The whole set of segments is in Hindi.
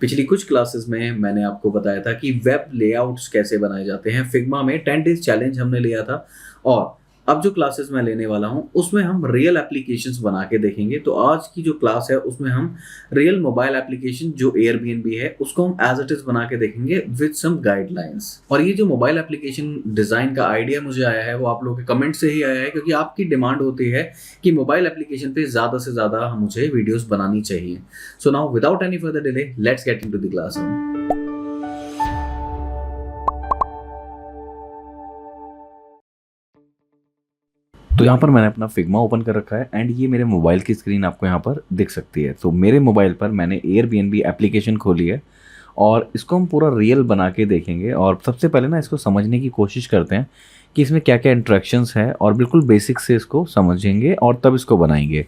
पिछली कुछ क्लासेस में मैंने आपको बताया था कि वेब लेआउट्स कैसे बनाए जाते हैं फिग्मा में। 10 डेज चैलेंज हमने लिया था और अब जो क्लासेस मैं लेने वाला हूं उसमें हम रियल एप्लीकेशंस बना के देखेंगे। तो आज की जो क्लास है उसमें हम रियल मोबाइल एप्लीकेशन जो एयरबीएनबी है उसको हम एज इट इज बना के देखेंगे विद सम गाइडलाइंस। और ये जो मोबाइल एप्लीकेशन डिजाइन का आइडिया मुझे आया है वो आप लोगों के कमेंट से ही आया है, क्योंकि आपकी डिमांड होती है कि मोबाइल एप्लीकेशन पे ज्यादा से ज्यादा मुझे वीडियोस बनानी चाहिए। So now without any further delay let's get into the classroom. तो यहाँ पर मैंने अपना फिग्मा ओपन कर रखा है एंड ये मेरे मोबाइल की स्क्रीन आपको यहाँ पर दिख सकती है। तो मेरे मोबाइल पर मैंने एयरबीएनबी एप्लीकेशन खोली है और इसको हम पूरा रियल बना के देखेंगे। और सबसे पहले ना इसको समझने की कोशिश करते हैं कि इसमें क्या क्या इंट्रैक्शंस है और बिल्कुल बेसिक से इसको समझेंगे और तब इसको बनाएंगे।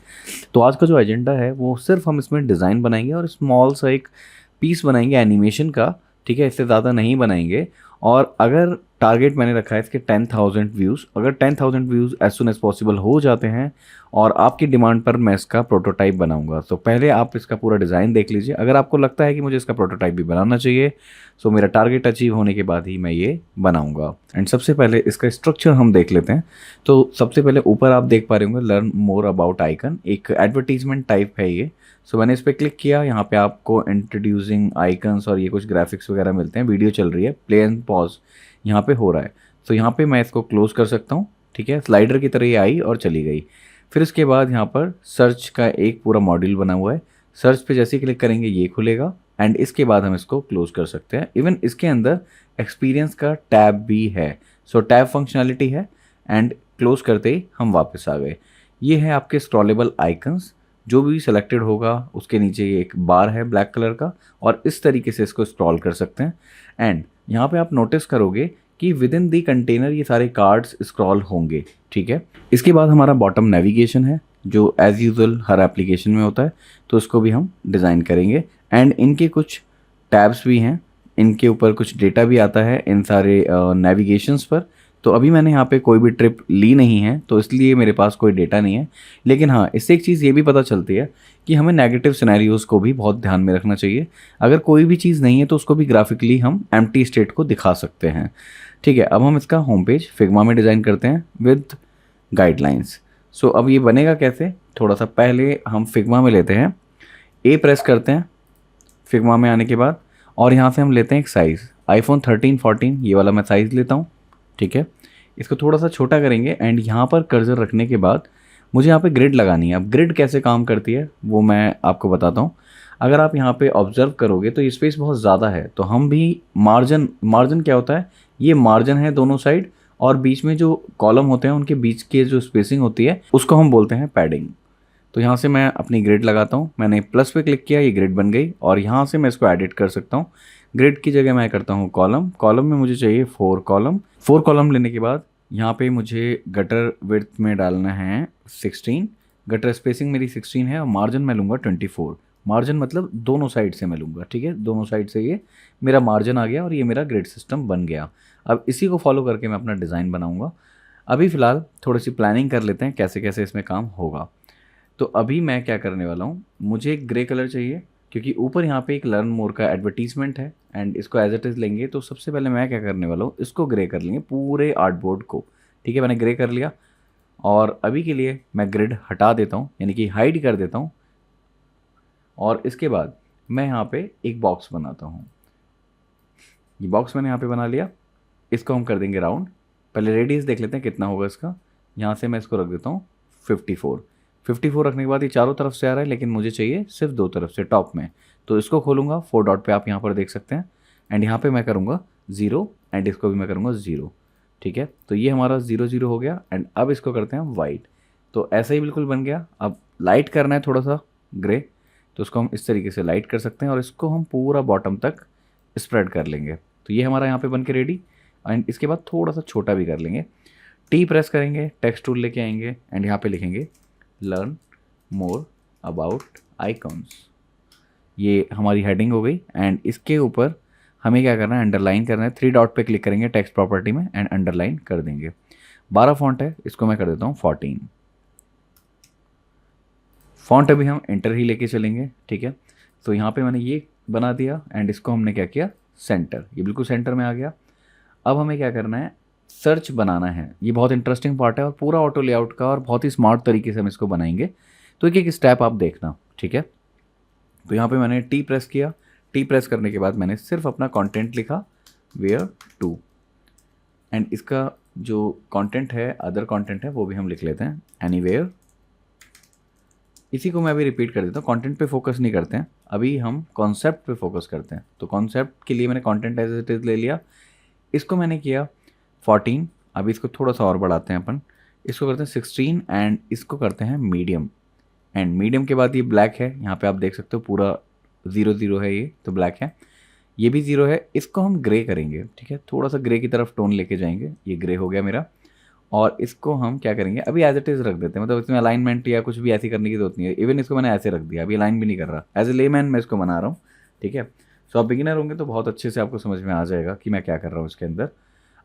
तो आज का जो एजेंडा है वो सिर्फ हम इसमें डिज़ाइन बनाएंगे और स्मॉल सा एक पीस बनाएंगे एनिमेशन का, ठीक है, इससे ज़्यादा नहीं बनाएंगे। और अगर टारगेट मैंने रखा है इसके 10,000 व्यूज़, अगर 10,000 views as soon as possible हो जाते हैं और आपकी डिमांड पर मैं इसका प्रोटोटाइप बनाऊंगा। तो पहले आप इसका पूरा डिज़ाइन देख लीजिए। अगर आपको लगता है कि मुझे इसका प्रोटोटाइप भी बनाना चाहिए सो मेरा टारगेट अचीव होने के बाद ही मैं ये बनाऊंगा। एंड सबसे पहले इसका स्ट्रक्चर हम देख लेते हैं। तो सबसे पहले ऊपर आप देख पा रहे होंगे लर्न मोर अबाउट आइकन, एक एडवर्टीजमेंट टाइप है ये। सो मैंने इस पर क्लिक किया, यहाँ पे आपको इंट्रोड्यूसिंग आइकन्स और ये कुछ ग्राफिक्स वगैरह मिलते हैं। वीडियो चल रही है, प्ले एंड पॉज यहाँ पे हो रहा है। तो यहाँ पे मैं इसको क्लोज कर सकता हूँ, ठीक है। स्लाइडर की तरह ये आई और चली गई। फिर इसके बाद यहाँ पर सर्च का एक पूरा मॉड्यूल बना हुआ है। सर्च पे जैसे ही क्लिक करेंगे ये खुलेगा एंड इसके बाद हम इसको क्लोज कर सकते हैं। इवन इसके अंदर एक्सपीरियंस का टैब भी है। सो टैब फंक्शनैलिटी है एंड क्लोज करते ही हम वापस आ गए। ये है आपके स्क्रॉलेबल आइकन्स, जो भी सिलेक्टेड होगा उसके नीचे ये एक बार है ब्लैक कलर का और इस तरीके से इसको स्क्रॉल कर सकते हैं। एंड यहाँ पे आप नोटिस करोगे कि विद इन दी कंटेनर ये सारे कार्ड्स स्क्रॉल होंगे, ठीक है। इसके बाद हमारा बॉटम नेविगेशन है जो एज़ यूजुअल हर एप्लीकेशन में होता है, तो इसको भी हम डिज़ाइन करेंगे। एंड इनके कुछ टैब्स भी हैं, इनके ऊपर कुछ डेटा भी आता है इन सारे नेविगेशंस पर। तो अभी मैंने यहाँ पे कोई भी ट्रिप ली नहीं है तो इसलिए मेरे पास कोई डेटा नहीं है। लेकिन हाँ, इससे एक चीज़ ये भी पता चलती है कि हमें नेगेटिव सिनेरियोज़ को भी बहुत ध्यान में रखना चाहिए। अगर कोई भी चीज़ नहीं है तो उसको भी ग्राफिकली हम एम्प्टी स्टेट को दिखा सकते हैं, ठीक है। अब हम इसका होम पेज फिग्मा में डिज़ाइन करते हैं विद गाइडलाइंस। सो अब ये बनेगा कैसे, थोड़ा सा पहले हम फिग्मा में लेते हैं, ए प्रेस करते हैं फिग्मा में आने के बाद और यहाँ से हम लेते हैं एक साइज़ आईफोन 13, 14 ये वाला मैं साइज़ लेता हूँ, ठीक है। इसको थोड़ा सा छोटा करेंगे एंड यहाँ पर कर्सर रखने के बाद मुझे यहाँ पे ग्रिड लगानी है। अब ग्रिड कैसे काम करती है वो मैं आपको बताता हूँ। अगर आप यहाँ पे ऑब्जर्व करोगे तो ये स्पेस बहुत ज़्यादा है, तो हम भी मार्जिन क्या होता है, ये मार्जिन है दोनों साइड और बीच में जो कॉलम होते हैं उनके बीच की जो स्पेसिंग होती है उसको हम बोलते हैं पैडिंग। तो यहाँ से मैं अपनी ग्रिड लगाता हूँ, मैंने प्लस पे क्लिक किया, ये ग्रिड बन गई और यहाँ से मैं इसको एडिट कर सकता हूँ। ग्रिड की जगह मैं करता हूँ कॉलम, कॉलम में मुझे चाहिए 4 कॉलम। 4 कॉलम लेने के बाद यहाँ पे मुझे गटर विड्थ में डालना है 16, गटर स्पेसिंग मेरी 16 है और मार्जिन मैं लूँगा 24। मार्जिन मतलब दोनों साइड से मैं लूँगा, ठीक है, दोनों साइड से ये मेरा मार्जिन आ गया और ये मेरा ग्रिड सिस्टम बन गया। अब इसी को फॉलो करके मैं अपना डिज़ाइन बनाऊँगा। अभी फ़िलहाल थोड़ी सी प्लानिंग कर लेते हैं कैसे कैसे इसमें काम होगा। तो अभी मैं क्या करने वाला हूँ, मुझे एक ग्रे कलर चाहिए क्योंकि ऊपर यहाँ पे एक लर्न मोर का एडवर्टीजमेंट है एंड इसको एज इट इज़ लेंगे। तो सबसे पहले मैं क्या करने वाला हूँ, इसको ग्रे कर लेंगे पूरे आर्टबोर्ड को, ठीक है। मैंने ग्रे कर लिया और अभी के लिए मैं ग्रिड हटा देता हूँ, यानी कि हाइड कर देता हूँ। और इसके बाद मैं यहाँ पे एक बॉक्स बनाता हूँ। ये बॉक्स मैंने यहाँ पे बना लिया, इसको हम कर देंगे राउंड। पहले रेडियस देख लेते हैं कितना होगा इसका। यहाँ से मैं इसको रख देता हूँ 54। 54 रखने के बाद ये चारों तरफ से आ रहा है लेकिन मुझे चाहिए सिर्फ 2 तरफ से टॉप में। तो इसको खोलूँगा 4 डॉट पे, आप यहाँ पर देख सकते हैं। एंड यहाँ पे मैं करूँगा 0 एंड इसको भी मैं करूँगा 0, ठीक है। तो ये हमारा 0 0 हो गया एंड अब इसको करते हैं वाइट। तो ऐसा ही बिल्कुल बन गया। अब लाइट करना है थोड़ा सा ग्रे, तो उसको हम इस तरीके से लाइट कर सकते हैं और इसको हम पूरा बॉटम तक स्प्रेड कर लेंगे। तो ये हमारा यहाँ पे बन के रेडी। एंड इसके बाद थोड़ा सा छोटा भी कर लेंगे, टी प्रेस करेंगे, टेक्स्ट टूल लेके आएंगे एंड यहाँ पे लिखेंगे लर्न मोर अबाउट आइकॉन्स। ये हमारी हेडिंग हो गई एंड इसके ऊपर हमें क्या करना है, अंडरलाइन करना है। 3 डॉट पे क्लिक करेंगे टेक्स्ट प्रॉपर्टी में एंड अंडरलाइन कर देंगे। 12 फॉन्ट है, इसको मैं कर देता हूँ 14। फॉन्ट अभी हम एंटर ही लेके चलेंगे, ठीक है। तो यहाँ पे मैंने ये बना दिया एंड इसको हमने क्या किया, सेंटर, ये बिल्कुल सेंटर में आ गया। अब हमें क्या करना है, सर्च बनाना है। ये बहुत इंटरेस्टिंग पार्ट है और पूरा ऑटो लेआउट का, और बहुत ही स्मार्ट तरीके से हम इसको बनाएंगे। तो एक एक स्टेप आप देखना, ठीक है। तो यहाँ पे मैंने टी प्रेस किया, टी प्रेस करने के बाद मैंने सिर्फ अपना कंटेंट लिखा वेयर टू, एंड इसका जो कंटेंट है, अदर कंटेंट है, वो भी हम लिख लेते हैं एनीवेयर। इसी को मैं अभी रिपीट कर देता हूँ। कंटेंट पे फोकस नहीं करते हैं, अभी हम कॉन्सेप्ट पे फोकस करते हैं। तो कॉन्सेप्ट के लिए मैंने कंटेंट एज इट इज ले लिया, इसको मैंने किया 14। अभी इसको थोड़ा सा और बढ़ाते हैं अपन, इसको करते हैं 16 एंड इसको करते हैं मीडियम। एंड मीडियम के बाद ये ब्लैक है, यहाँ पे आप देख सकते हो पूरा 0 है, ये तो ब्लैक है, ये भी 0 है। इसको हम ग्रे करेंगे, ठीक है, थोड़ा सा ग्रे की तरफ टोन लेके जाएंगे। ये ग्रे हो गया मेरा, और इसको हम क्या करेंगे, अभी एज इट इज़ रख देते हैं, मतलब इसमें अलाइनमेंट या कुछ भी ऐसी करने की जरूरत नहीं है। इवन इसको मैंने ऐसे रख दिया, अभी अलाइन भी नहीं कर रहा, एज ए लेमैन मैं इसको बना रहा हूँ, ठीक है। सो आप बिगिनर होंगे तो बहुत अच्छे से आपको समझ में आ जाएगा कि मैं क्या कर रहा हूँ इसके अंदर।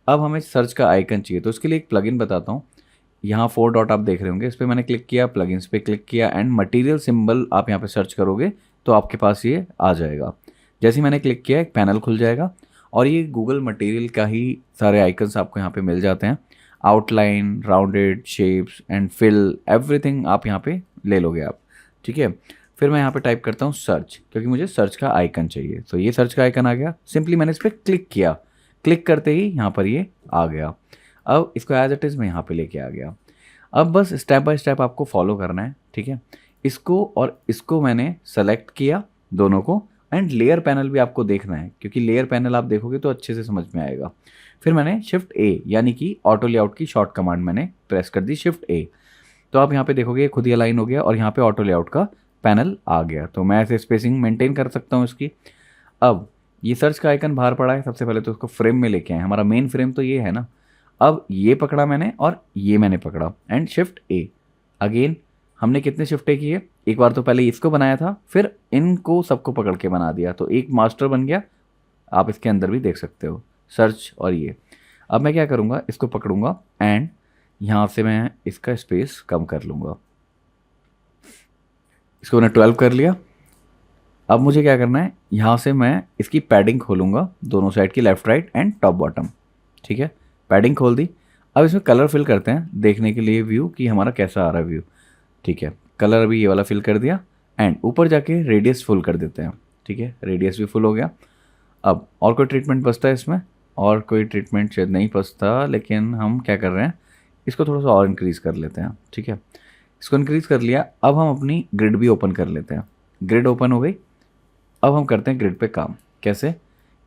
अब हमें सर्च का आइकन चाहिए, तो उसके लिए एक प्लगइन बताता हूँ। यहाँ 4 डॉट आप देख रहे होंगे, इस पर मैंने क्लिक किया, प्लगइन्स पे क्लिक किया एंड मटेरियल सिंबल आप यहाँ पे सर्च करोगे तो आपके पास ये आ जाएगा। जैसे ही मैंने क्लिक किया एक पैनल खुल जाएगा, और ये गूगल मटेरियल का ही सारे आइकन्स आपको यहाँ पे मिल जाते हैं। Outline, rounded, shapes and fill, everything आप यहाँ पे ले लोगे आप, ठीक है। फिर मैं यहाँ पे टाइप करता हूँ सर्च, क्योंकि मुझे सर्च का आइकन चाहिए। तो ये सर्च का आइकन आ गया, सिंपली मैंने इस पर क्लिक किया, क्लिक करते ही यहाँ पर ये आ गया। अब इसको एज इट इज़ मैं यहाँ पे लेके आ गया। अब बस स्टेप बाय स्टेप आपको फॉलो करना है, ठीक है। इसको और इसको मैंने सेलेक्ट किया दोनों को, एंड लेयर पैनल भी आपको देखना है, क्योंकि लेयर पैनल आप देखोगे तो अच्छे से समझ में आएगा। फिर मैंने शिफ्ट ए यानी कि ऑटो लेआउट की शॉर्ट कमांड मैंने प्रेस कर दी, शिफ्ट ए। तो आप यहाँ पे देखोगे खुद ही अलाइन हो गया और यहाँ पे ऑटो लेआउट का पैनल आ गया। तो मैं ऐसे स्पेसिंग मेंटेन कर सकता हूँ इसकी। अब ये सर्च का आइकन बाहर पड़ा है, सबसे पहले तो उसको फ्रेम में लेके आए, हमारा मेन फ्रेम तो ये है ना। अब ये पकड़ा मैंने और ये मैंने पकड़ा, एंड शिफ्ट ए। अगेन हमने कितने शिफ्ट ए किए, एक बार तो पहले इसको बनाया था, फिर इनको सबको पकड़ के बना दिया, तो एक मास्टर बन गया। आप इसके अंदर भी देख सकते हो सर्च और ये। अब मैं क्या करूँगा, इसको पकड़ूंगा एंड यहाँ से मैं इसका स्पेस कम कर लूँगा। इसको मैंने 12 कर लिया। अब मुझे क्या करना है, यहाँ से मैं इसकी पैडिंग खोलूँगा, दोनों साइड की, left right and top bottom, ठीक है। पैडिंग खोल दी। अब इसमें कलर फिल करते हैं देखने के लिए व्यू कि हमारा कैसा आ रहा है व्यू, ठीक है। कलर अभी ये वाला फिल कर दिया, एंड ऊपर जाके रेडियस फुल कर देते हैं, ठीक है। रेडियस भी फुल हो गया। अब और कोई ट्रीटमेंट बचता है इसमें, और कोई ट्रीटमेंट शायद नहीं बचता, लेकिन हम क्या कर रहे हैं, इसको थोड़ा सा और इंक्रीज़ कर लेते हैं, ठीक है। इसको इंक्रीज़ कर लिया। अब हम अपनी ग्रिड भी ओपन कर लेते हैं। ग्रिड ओपन हो गई। अब हम करते हैं ग्रिड पे काम। कैसे,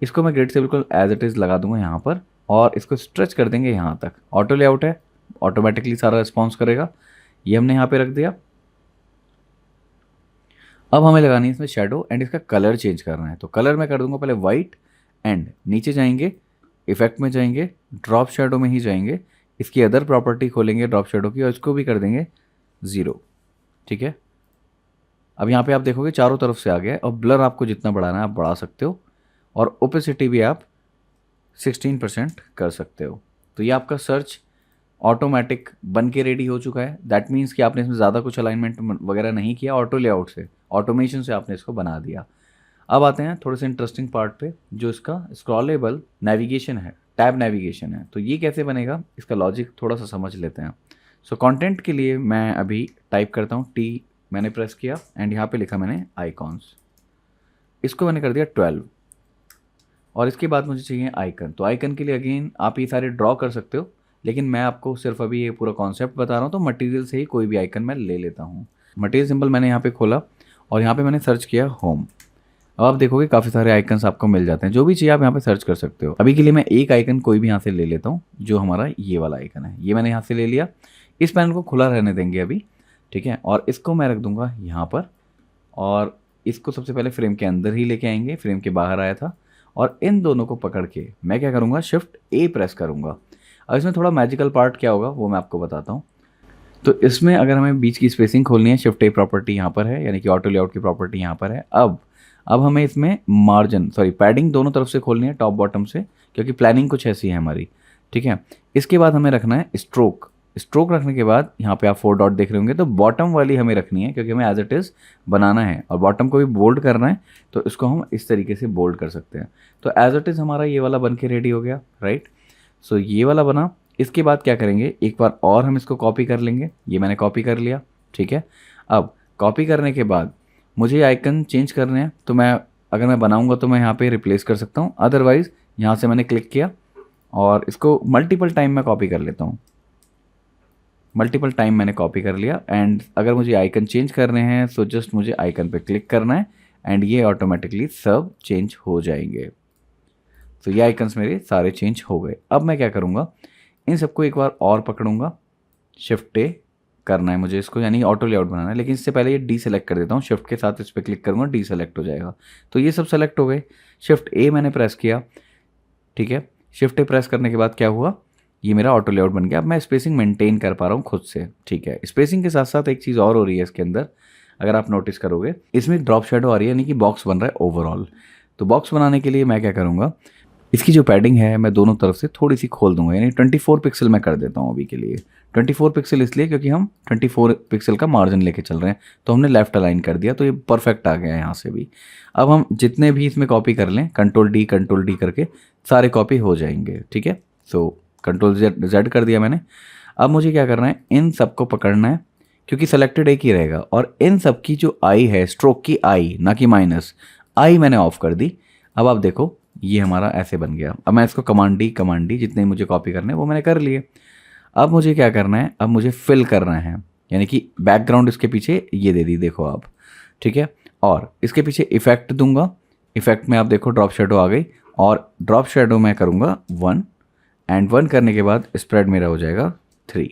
इसको मैं ग्रिड से बिल्कुल एज इट इज़ लगा दूंगा यहाँ पर, और इसको स्ट्रेच कर देंगे यहाँ तक। ऑटो लेआउट है, ऑटोमेटिकली सारा रिस्पॉन्स करेगा। ये हमने यहाँ पे रख दिया। अब हमें लगानी है इसमें शेडो, एंड इसका कलर चेंज करना है। तो कलर मैं कर दूंगा पहले वाइट, एंड नीचे जाएंगे, इफेक्ट में जाएंगे, ड्रॉप शेडो में ही जाएंगे, इसकी अदर प्रॉपर्टी खोलेंगे ड्रॉप शेडो की, और इसको भी कर देंगे 0, ठीक है। अब यहाँ पे आप देखोगे चारों तरफ से आ गया है, और ब्लर आपको जितना बढ़ाना है आप बढ़ा सकते हो, और ओपेसिटी भी आप 16% कर सकते हो। तो ये आपका सर्च ऑटोमेटिक बन के रेडी हो चुका है। दैट मीन्स कि आपने इसमें ज़्यादा कुछ अलाइनमेंट वगैरह नहीं किया, ऑटो लेआउट से, ऑटोमेशन से आपने इसको बना दिया। अब आते हैं थोड़े से इंटरेस्टिंग पार्ट पे, जो इसका स्क्रॉलेबल नेविगेशन है, टैब नेविगेशन है। तो ये कैसे बनेगा, इसका लॉजिक थोड़ा सा समझ लेते हैं। सो कंटेंट के लिए मैं अभी टाइप करता हूँ, टी मैंने प्रेस किया, एंड यहाँ पे लिखा मैंने आइकॉन्स, इसको मैंने कर दिया 12, और इसके बाद मुझे चाहिए आइकन। तो आइकन के लिए अगेन आप ये सारे ड्रॉ कर सकते हो, लेकिन मैं आपको सिर्फ अभी ये पूरा कॉन्सेप्ट बता रहा हूँ। तो मटेरियल से ही कोई भी आइकन मैं ले लेता हूँ। मटेरियल सिंबल मैंने यहाँ पे खोला, और यहाँ पे मैंने सर्च किया होम। अब आप देखोगे काफ़ी सारे आइकन्स आपको मिल जाते हैं, जो भी चाहिए आप यहाँ पे सर्च कर सकते हो। अभी के लिए मैं एक आइकन कोई भी यहाँ से ले लेता हूँ, जो हमारा ये वाला आइकन है, ये मैंने यहाँ से ले लिया। इस पैनल को खुला रहने देंगे अभी, ठीक है, और इसको मैं रख दूंगा यहाँ पर, और इसको सबसे पहले फ्रेम के अंदर ही लेके आएंगे, फ्रेम के बाहर आया था। और इन दोनों को पकड़ के मैं क्या करूँगा, शिफ्ट ए प्रेस करूँगा। अब इसमें थोड़ा मैजिकल पार्ट क्या होगा वो मैं आपको बताता हूँ। तो इसमें अगर हमें बीच की स्पेसिंग खोलनी है, शिफ्ट ए प्रॉपर्टी यहाँ पर है, यानी कि ऑटो लेआउट की प्रॉपर्टी यहाँ पर है। अब हमें इसमें पैडिंग दोनों तरफ से खोलनी है, टॉप बॉटम से, क्योंकि प्लानिंग कुछ ऐसी है हमारी, ठीक है। इसके बाद हमें रखना है स्ट्रोक, स्ट्रोक रखने के बाद यहाँ पे आप 4 डॉट देख रहे होंगे, तो बॉटम वाली हमें रखनी है क्योंकि हमें एज इट इज़ बनाना है और बॉटम को भी बोल्ड करना है, तो इसको हम इस तरीके से बोल्ड कर सकते हैं। तो एज इट इज़ हमारा ये वाला बन के रेडी हो गया, राइट। सो ये वाला बना। इसके बाद क्या करेंगे, एक बार और हम इसको कॉपी कर लेंगे। ये मैंने कॉपी कर लिया, ठीक है। अब कॉपी करने के बाद मुझे आइकन चेंज करने हैं, तो मैं अगर मैं बनाऊंगा तो मैं यहाँ पे रिप्लेस कर सकता हूँ, अदरवाइज़ यहाँ से मैंने क्लिक किया और इसको मल्टीपल टाइम मैं कॉपी कर लेता हूँ। मल्टीपल टाइम मैंने कॉपी कर लिया एंड अगर मुझे आइकन चेंज करने हैं तो जस्ट मुझे आइकन पे क्लिक करना है एंड ये ऑटोमेटिकली सब चेंज हो जाएंगे। तो ये आइकन्स मेरे सारे चेंज हो गए। अब मैं क्या करूँगा, इन सबको एक बार और पकड़ूंगा, शिफ्ट ए करना है मुझे इसको, यानी ऑटो लेआउट बनाना है। लेकिन इससे पहले ये डी सेलेक्ट कर देता हूँ, शिफ्ट के साथ इस पर क्लिक करूँगा, डी सेलेक्ट हो जाएगा। तो ये सब सेलेक्ट हो गए। शिफ्ट ए मैंने प्रेस किया, ठीक है। शिफ्ट ए प्रेस करने के बाद क्या हुआ, ये मेरा ऑटो लेआउट बन गया। अब मैं स्पेसिंग मेंटेन कर पा रहा हूँ खुद से, ठीक है। स्पेसिंग के साथ साथ एक चीज़ और हो रही है इसके अंदर, अगर आप नोटिस करोगे इसमें ड्रॉप शेडो आ रही है, यानी कि बॉक्स बन रहा है ओवरऑल। तो बॉक्स बनाने के लिए मैं क्या करूँगा, इसकी जो पैडिंग है मैं दोनों तरफ से थोड़ी सी खोल दूंगा, यानी 24 पिक्सल मैं कर देता हूँ अभी के लिए। 24 पिक्सल इसलिए क्योंकि हम 24 पिक्सल का मार्जिन लेके चल रहे हैं, तो हमने लेफ्ट अलाइन कर दिया, तो ये परफेक्ट आ गया है यहाँ से भी। अब हम जितने भी इसमें कॉपी कर लें, कंट्रोल डी करके सारे कॉपी हो जाएंगे, ठीक है। सो कंट्रोल जेड कर दिया मैंने। अब मुझे क्या करना है, इन सबको पकड़ना है क्योंकि सेलेक्टेड एक ही रहेगा, और इन सब की जो आई है, स्ट्रोक की आई ना कि माइनस, आई मैंने ऑफ कर दी। अब आप देखो ये हमारा ऐसे बन गया। अब मैं इसको कमांड डी जितने मुझे कॉपी करने हैं वो मैंने कर लिए। अब मुझे क्या करना है, अब मुझे फिल करना है, यानी कि बैकग्राउंड इसके पीछे ये दे दी, देखो आप, ठीक है। और इसके पीछे इफेक्ट दूंगा, इफेक्ट में आप देखो ड्रॉप शेडो आ गई, और ड्रॉप शेडो मैं करूँगा 1 एंड 1 करने के बाद स्प्रेड मेरा हो जाएगा 3,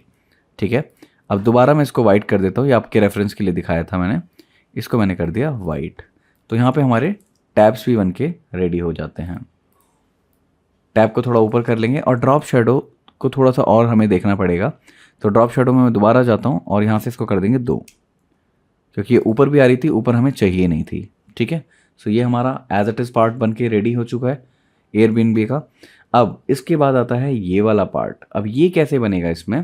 ठीक है। अब दोबारा मैं इसको वाइट कर देता हूँ, ये आपके रेफरेंस के लिए दिखाया था मैंने, इसको मैंने कर दिया वाइट। तो यहाँ पे हमारे टैब्स भी बन के रेडी हो जाते हैं। टैब को थोड़ा ऊपर कर लेंगे और ड्रॉप शेडो को थोड़ा सा और हमें देखना पड़ेगा। तो ड्रॉप शेडो में मैं दोबारा जाता हूँ और यहाँ से इसको कर देंगे 2, क्योंकि ये ऊपर भी आ रही थी, ऊपर हमें चाहिए नहीं थी, ठीक है। सो ये हमारा एज इट इज़ पार्ट बन के रेडी हो चुका है एयरबीएनबी का। अब इसके बाद आता है ये वाला पार्ट। अब ये कैसे बनेगा, इसमें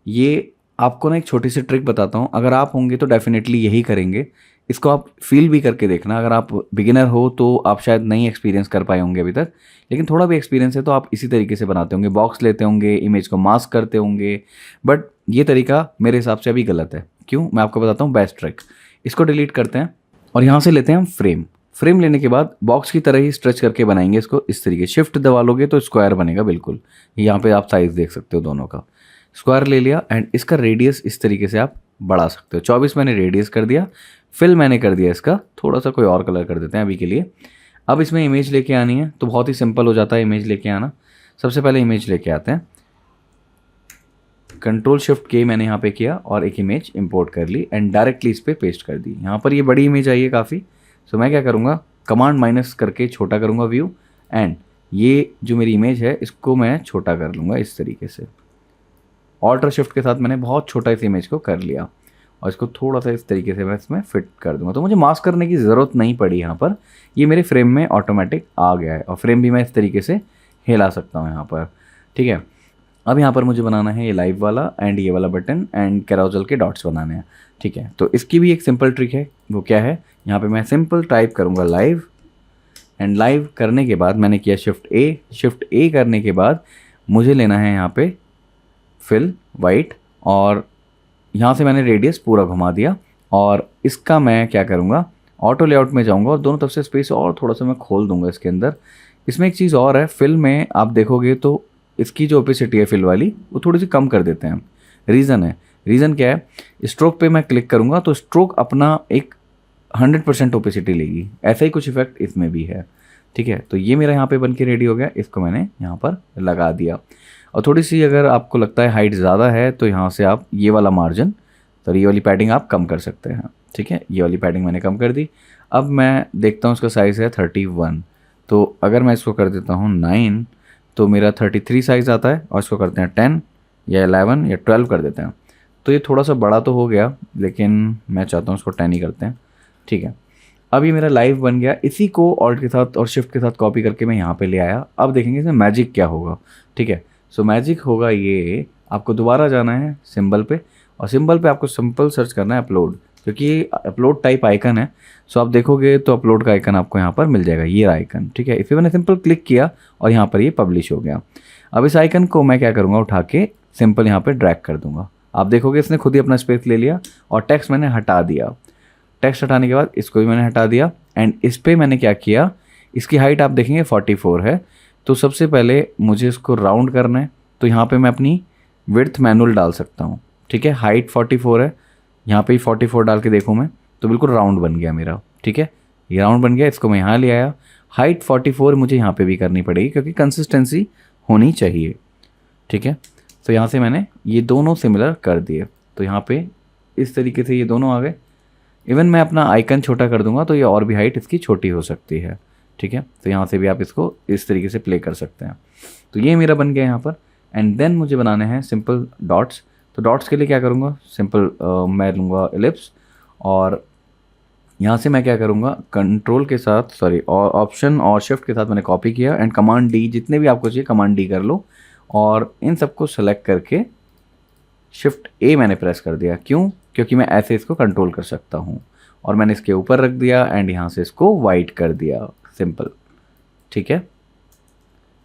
ये आपको ना एक छोटी सी ट्रिक बताता हूँ, अगर आप होंगे तो डेफिनेटली यही करेंगे। इसको आप फील भी करके देखना, अगर आप बिगिनर हो तो आप शायद नहीं एक्सपीरियंस कर पाए होंगे अभी तक, लेकिन थोड़ा भी एक्सपीरियंस है तो आप इसी तरीके से बनाते होंगे, बॉक्स लेते होंगे, इमेज को मास्क करते होंगे। बट ये तरीका मेरे हिसाब से अभी गलत है। क्यों, मैं आपको बताता हूँ बेस्ट ट्रिक। इसको डिलीट करते हैं और यहाँ से लेते हैं हम फ्रेम लेने के बाद बॉक्स की तरह ही स्ट्रेच करके बनाएंगे इसको इस तरीके। शिफ्ट दबा लोगे तो स्क्वायर बनेगा बिल्कुल, यहाँ पे आप साइज़ देख सकते हो दोनों का। स्क्वायर ले लिया एंड इसका रेडियस इस तरीके से आप बढ़ा सकते हो। 24 मैंने रेडियस कर दिया, फिल मैंने कर दिया इसका, थोड़ा सा कोई और कलर कर देते हैं अभी के लिए। अब इसमें इमेज लेके आनी है, तो बहुत ही सिंपल हो जाता है इमेज लेके आना। सबसे पहले इमेज लेके आते हैं, कंट्रोल शिफ्ट के मैंने यहाँ पे किया और एक इमेज इंपोर्ट कर ली एंड डायरेक्टली इस पर पेस्ट कर दी। यहाँ पर ये बड़ी इमेज आई है काफ़ी, सो मैं क्या करूँगा, कमांड माइनस करके छोटा करूँगा व्यू, एंड ये जो मेरी इमेज है इसको मैं छोटा कर लूँगा इस तरीके से। ऑल्टर शिफ्ट के साथ मैंने बहुत छोटा इस इमेज को कर लिया और इसको थोड़ा सा इस तरीके से मैं इसमें फिट कर दूंगा। तो मुझे मास्क करने की ज़रूरत नहीं पड़ी यहाँ पर, ये मेरे फ्रेम में ऑटोमेटिक आ गया है और फ्रेम भी मैं इस तरीके से हिला सकता हूँ यहाँ पर, ठीक है। अब यहाँ पर मुझे बनाना है ये लाइव वाला एंड ये वाला बटन एंड कैरोसेल के डॉट्स बनाने हैं, ठीक है। तो इसकी भी एक सिंपल ट्रिक है, वो क्या है, यहाँ पर मैं सिंपल टाइप करूँगा लाइव, एंड लाइव करने के बाद मैंने किया शिफ्ट ए करने के बाद मुझे लेना है यहाँ पे फिल वाइट, और यहाँ से मैंने रेडियस पूरा घुमा दिया। और इसका मैं क्या करूँगा, ऑटो लेआउट में जाऊँगा और दोनों तरफ से स्पेस और थोड़ा सा मैं खोल दूँगा इसके अंदर। इसमें एक चीज़ और है, फिल में आप देखोगे तो इसकी जो ओपेसिटी है फिल वाली वो थोड़ी सी कम कर देते हैं। रीज़न क्या है, स्ट्रोक पे मैं क्लिक करूँगा तो स्ट्रोक अपना एक 100% ओपेसिटी लेगी, ऐसा ही कुछ इफेक्ट इसमें भी है, ठीक है। तो ये मेरा यहाँ पे बन के रेडी हो गया, इसको मैंने यहाँ पर लगा दिया। और थोड़ी सी अगर आपको लगता है हाइट ज़्यादा है तो यहाँ से आप ये वाला मार्जिन, तो ये वाली पैडिंग आप कम कर सकते हैं, ठीक है। ये वाली पैडिंग मैंने कम कर दी। अब मैं देखता हूँ इसका साइज़ है 31, तो अगर मैं इसको कर देता हूँ 9 तो मेरा 33 साइज़ आता है, और इसको करते हैं 10 या 11 या 12 कर देते हैं। तो ये थोड़ा सा बड़ा तो हो गया, लेकिन मैं चाहता हूँ इसको 10 ही करते हैं, ठीक है। अब ये मेरा लाइव बन गया। इसी को ऑल्ट के साथ और शिफ्ट के साथ कॉपी करके मैं यहाँ पे ले आया। अब देखेंगे इसमें मैजिक क्या होगा, ठीक है। सो मैजिक होगा ये, आपको दोबारा जाना है सिंबल पे, और सिंबल पे आपको सिंपल सर्च करना है अपलोड, क्योंकि ये अपलोड टाइप आइकन है। सो आप देखोगे तो अपलोड का आइकन आपको यहाँ पर मिल जाएगा, ये आइकन, ठीक है। इसे मैंने सिंपल क्लिक किया और यहाँ पर ये पब्लिश हो गया। अब इस आइकन को मैं क्या करूँगा, उठा के सिंपल यहाँ पर ड्रैग कर दूंगा। आप देखोगे इसने खुद ही अपना स्पेस ले लिया और टेक्स्ट मैंने हटा दिया। टेक्स्ट हटाने के बाद इसको भी मैंने हटा दिया एंड इस पर मैंने क्या किया, इसकी हाइट आप देखेंगे 44 है। तो सबसे पहले मुझे इसको राउंड करना है, तो यहाँ पे मैं अपनी विड्थ मैनुअल डाल सकता हूँ, ठीक है। हाइट 44 है, यहाँ पे ही 44 डाल के देखूँ मैं, तो बिल्कुल राउंड बन गया मेरा, ठीक है। ये राउंड बन गया, इसको मैं यहाँ ले आया। हाइट 44 मुझे यहाँ पे भी करनी पड़ेगी क्योंकि कंसिस्टेंसी होनी चाहिए, ठीक है। तो यहाँ से मैंने ये दोनों सिमिलर कर दिए, तो यहाँ पे इस तरीके से ये दोनों आ गए। इवन मैं अपना आइकन छोटा कर दूंगा तो ये और भी हाइट इसकी छोटी हो सकती है, ठीक है। तो यहाँ से भी आप इसको इस तरीके से प्ले कर सकते हैं। तो ये मेरा बन गया यहाँ पर। एंड देन मुझे बनाने हैं सिंपल डॉट्स। तो डॉट्स के लिए क्या करूँगा, सिंपल मैं लूँगा एलिप्स, और यहाँ से मैं क्या करूँगा, कंट्रोल के साथ और ऑप्शन और शिफ्ट के साथ मैंने कॉपी किया एंड कमांड डी, जितने भी आपको चाहिए कमांड डी कर लो, और इन सबको सेलेक्ट करके शिफ्ट ए मैंने प्रेस कर दिया। क्यों, क्योंकि मैं ऐसे इसको कंट्रोल कर सकता हूँ। और मैंने इसके ऊपर रख दिया एंड यहाँ से इसको वाइट कर दिया, सिंपल, ठीक है।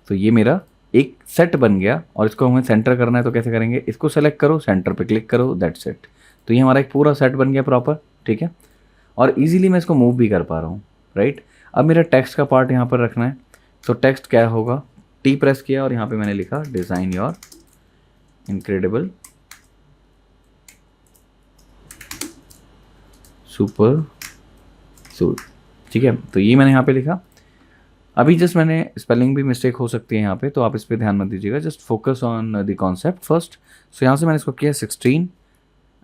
तो ये मेरा एक सेट बन गया और इसको हमें सेंटर करना है, तो कैसे करेंगे, इसको सेलेक्ट करो, सेंटर पे क्लिक करो, दैट्स इट। तो ये हमारा एक पूरा सेट बन गया प्रॉपर, ठीक है। और इजीली मैं इसको मूव भी कर पा रहा हूँ, राइट। अब मेरा टेक्स्ट का पार्ट यहाँ पर रखना है। तो टेक्स्ट क्या होगा, टी प्रेस किया और यहाँ पे मैंने लिखा design your incredible super suit, ठीक है। तो ये मैंने यहाँ पे लिखा। अभी जस्ट मैंने स्पेलिंग भी मिस्टेक हो सकती है यहाँ पे, तो आप इस पर ध्यान मत दीजिएगा, just focus on the concept first. So यहाँ से मैंने इसको किया 16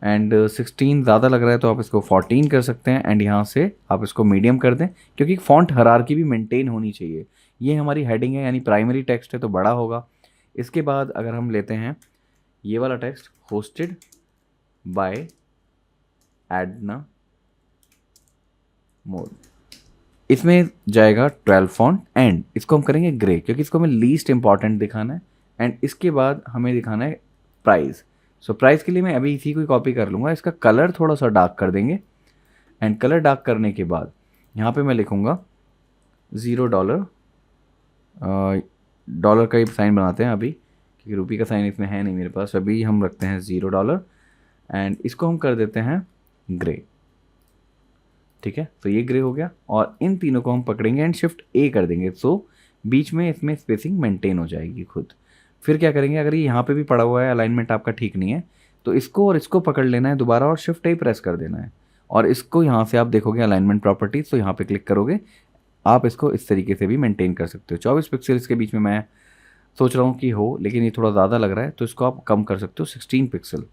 एंड 16 ज़्यादा लग रहा है तो आप इसको 14 कर सकते हैं एंड यहाँ से आप इसको मीडियम कर दें, क्योंकि फॉन्ट हायरार्की भी मेंटेन होनी चाहिए। ये हमारी हेडिंग है, यानी प्राइमरी टेक्स्ट है तो बड़ा होगा। इसके बाद अगर हम लेते हैं ये वाला text, hosted by Edna mode, इसमें जाएगा 12 फॉन्ट एंड इसको हम करेंगे ग्रे, क्योंकि इसको हमें लीस्ट इंपॉर्टेंट दिखाना है। एंड इसके बाद हमें दिखाना है प्राइस। सो प्राइस के लिए मैं अभी इसी को कॉपी कर लूँगा, इसका कलर थोड़ा सा डार्क कर देंगे एंड कलर डार्क करने के बाद यहाँ पे मैं लिखूँगा $0। डॉलर का ही साइन बनाते हैं अभी, क्योंकि रुपये का साइन इसमें है नहीं मेरे पास। अभी हम रखते हैं $0 एंड इसको हम कर देते हैं ग्रे, ठीक है। तो ये ग्रे हो गया और इन तीनों को हम पकड़ेंगे एंड शिफ्ट ए कर देंगे, सो बीच में इसमें स्पेसिंग मेंटेन हो जाएगी खुद। फिर क्या करेंगे, अगर ये यहाँ पे भी पड़ा हुआ है, अलाइनमेंट आपका ठीक नहीं है, तो इसको और इसको पकड़ लेना है दोबारा और शिफ्ट ए प्रेस कर देना है। और इसको यहाँ से आप देखोगे अलाइनमेंट प्रॉपर्टीज, तो यहाँ पे क्लिक करोगे, आप इसको इस तरीके से भी मेंटेन कर सकते हो। 24 पिक्सल्स के बीच में मैं सोच रहा हूँ कि हो, लेकिन ये थोड़ा ज़्यादा लग रहा है, तो इसको आप कम कर सकते हो 16 पिक्सल।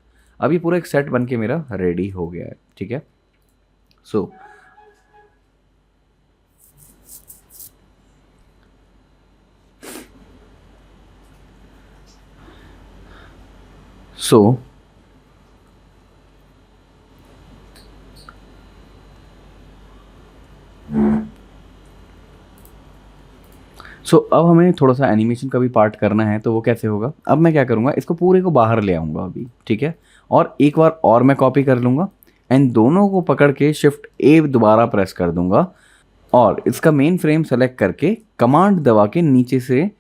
अब ये पूरा एक सेट बन के मेरा रेडी हो गया है, ठीक है। सो अब हमें थोड़ा सा एनिमेशन का भी पार्ट करना है, तो वो कैसे होगा। अब मैं क्या करूँगा, इसको पूरे को बाहर ले आऊँगा अभी, ठीक है। और एक बार और मैं कॉपी कर लूँगा एंड दोनों को पकड़ के शिफ्ट ए दोबारा प्रेस कर दूँगा और इसका मेन फ्रेम सेलेक्ट करके कमांड दबा के नीचे से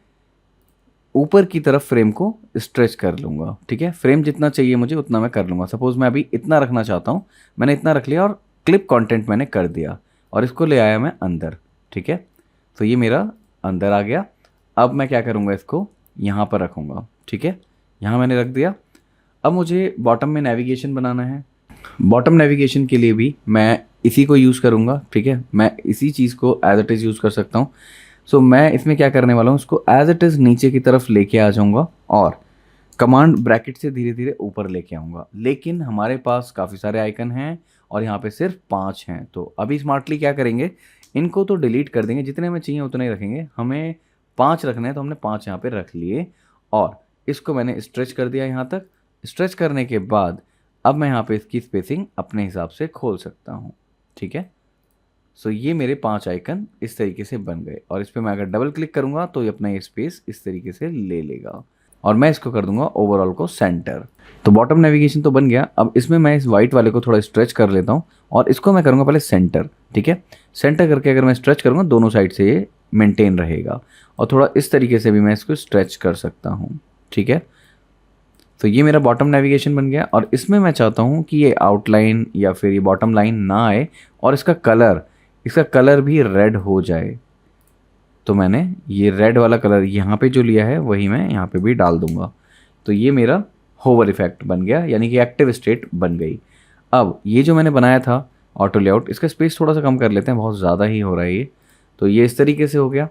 ऊपर की तरफ फ्रेम को स्ट्रेच कर लूँगा, ठीक है। फ्रेम जितना चाहिए मुझे उतना मैं कर लूँगा। सपोज़ मैं अभी इतना रखना चाहता हूँ, मैंने इतना रख लिया और क्लिप कंटेंट मैंने कर दिया और इसको ले आया मैं अंदर, ठीक है। तो ये मेरा अंदर आ गया। अब मैं क्या करूँगा, इसको यहाँ पर रखूँगा, ठीक है। यहाँ मैंने रख दिया। अब मुझे बॉटम में नेविगेशन बनाना है। बॉटम नेविगेशन के लिए भी मैं इसी को यूज़ करूँगा, ठीक है। मैं इसी चीज़ को एज इट इज़ यूज़ कर सकता हूँ। सो मैं इसमें क्या करने वाला हूँ, इसको एज इट इज़ नीचे की तरफ लेके आ जाऊँगा और कमांड ब्रैकेट से धीरे धीरे ऊपर लेके आऊँगा। लेकिन हमारे पास काफ़ी सारे आइकन हैं और यहाँ पे सिर्फ 5 हैं, तो अभी स्मार्टली क्या करेंगे, इनको तो डिलीट कर देंगे, जितने हमें चाहिए उतने ही रखेंगे। हमें 5 रखना है तो हमने 5 यहाँ पे रख लिए और इसको मैंने स्ट्रेच कर दिया यहाँ तक। स्ट्रेच करने के बाद अब मैं यहाँ पे इसकी स्पेसिंग अपने हिसाब से खोल सकता हूँ, ठीक है। सो ये मेरे 5 आइकन इस तरीके से बन गए और इस पर मैं अगर डबल क्लिक करूँगा तो ये अपना ये स्पेस इस तरीके से ले लेगा। और मैं इसको कर दूंगा ओवरऑल को सेंटर। तो बॉटम नेविगेशन तो बन गया। अब इसमें मैं इस वाइट वाले को थोड़ा स्ट्रेच कर लेता हूँ और इसको मैं करूँगा पहले सेंटर। ठीक है, सेंटर करके अगर मैं स्ट्रेच करूँगा दोनों साइड से ये मेंटेन रहेगा, और थोड़ा इस तरीके से भी मैं इसको स्ट्रेच कर सकता हूँ। ठीक है, तो ये मेरा बॉटम नेविगेशन बन गया। और इसमें मैं चाहता हूँ कि ये आउटलाइन या फिर ये बॉटम लाइन ना आए और इसका कलर भी रेड हो जाए। तो मैंने ये रेड वाला कलर यहाँ पे जो लिया है वही मैं यहाँ पे भी डाल दूंगा। तो ये मेरा होवर इफेक्ट बन गया, यानी कि एक्टिव स्टेट बन गई। अब ये जो मैंने बनाया था ऑटो लेआउट, इसका स्पेस थोड़ा सा कम कर लेते हैं, बहुत ज़्यादा ही हो रहा है ये। तो ये इस तरीके से हो गया।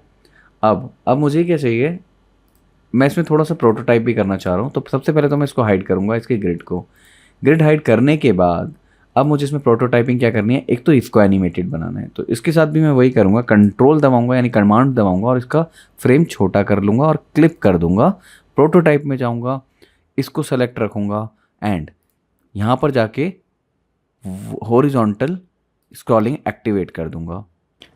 अब मुझे क्या चाहिए, मैं इसमें थोड़ा सा प्रोटोटाइप भी करना चाह रहा हूँ। तो सबसे पहले तो मैं इसको हाइड करूँगा, इसके ग्रिड हाइड करने के बाद अब मुझे इसमें प्रोटोटाइपिंग क्या करनी है, एक तो इसको एनिमेटेड बनाना है। तो इसके साथ भी मैं वही करूँगा, कंट्रोल दबाऊंगा यानी कमांड दबाऊंगा और इसका फ्रेम छोटा कर लूँगा और क्लिप कर दूंगा। प्रोटोटाइप में जाऊँगा, इसको सेलेक्ट रखूँगा एंड यहाँ पर जाके हॉरिजॉन्टल स्क्रॉलिंग एक्टिवेट कर दूंगा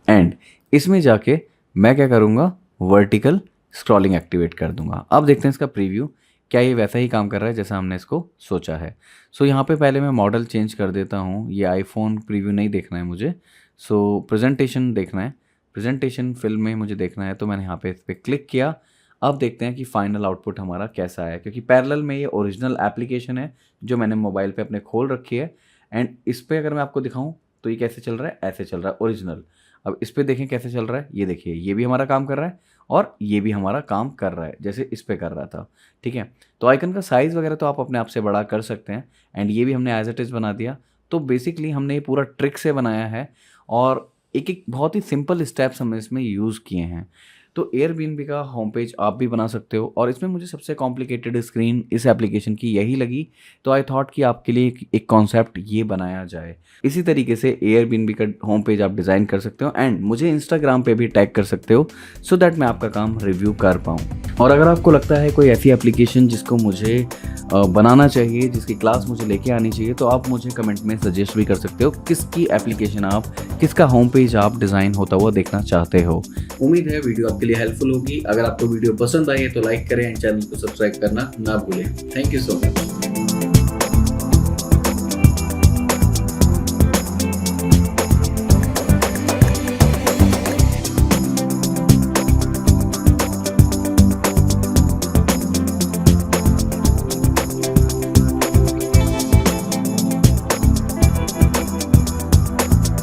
एंड इसमें जाके मैं क्या करूँगा, वर्टिकल स्क्रॉलिंग एक्टिवेट कर दूंगा। अब देखते हैं इसका प्रीव्यू, क्या ये वैसा ही काम कर रहा है जैसा हमने इसको सोचा है। सो यहाँ पे पहले मैं मॉडल चेंज कर देता हूँ। ये आईफोन प्रीव्यू नहीं देखना है मुझे, सो प्रेजेंटेशन देखना है, प्रेजेंटेशन फिल्म में मुझे देखना है। तो मैंने यहाँ पे इस पर क्लिक किया। अब देखते हैं कि फाइनल आउटपुट हमारा कैसा है, क्योंकि पैरेलल में ये ओरिजिनल एप्लीकेशन है जो मैंने मोबाइल पे अपने खोल रखी है एंड इस पर अगर मैं आपको दिखाऊँ तो ये कैसे चल रहा है, ऐसे चल रहा है ओरिजिनल। अब इस पर देखें कैसे चल रहा है, ये देखिए, ये भी हमारा काम कर रहा है और ये भी हमारा काम कर रहा है जैसे इस पे कर रहा था। ठीक है, तो आइकन का साइज़ वगैरह तो आप अपने आप से बड़ा कर सकते हैं एंड ये भी हमने एज इट इज़ बना दिया। तो बेसिकली हमने ये पूरा ट्रिक से बनाया है और एक एक बहुत ही सिंपल स्टेप्स हमने इसमें यूज़ किए हैं। तो एयरबीएनबी का होम पेज आप भी बना सकते हो और इसमें मुझे सबसे कॉम्प्लिकेटेड स्क्रीन इस एप्लीकेशन की यही लगी, तो आई थॉट कि आपके लिए एक कॉन्सेप्ट ये बनाया जाए। इसी तरीके से एयरबीएनबी का होम पेज आप डिज़ाइन कर सकते हो एंड मुझे इंस्टाग्राम पे भी टैग कर सकते हो सो दैट मैं आपका काम रिव्यू कर पाऊँ। और अगर आपको लगता है कोई ऐसी एप्लीकेशन जिसको मुझे बनाना चाहिए, जिसकी क्लास मुझे लेके आनी चाहिए, तो आप मुझे कमेंट में सजेस्ट भी कर सकते हो किसकी एप्लीकेशन आप, किसका होम पेज आप डिज़ाइन होता हुआ देखना चाहते हो। उम्मीद है वीडियो आपके लिए हेल्पफुल होगी। अगर आपको वीडियो पसंद आई है तो लाइक करें एंड चैनल को सब्सक्राइब करना ना भूलें। Thank you so much.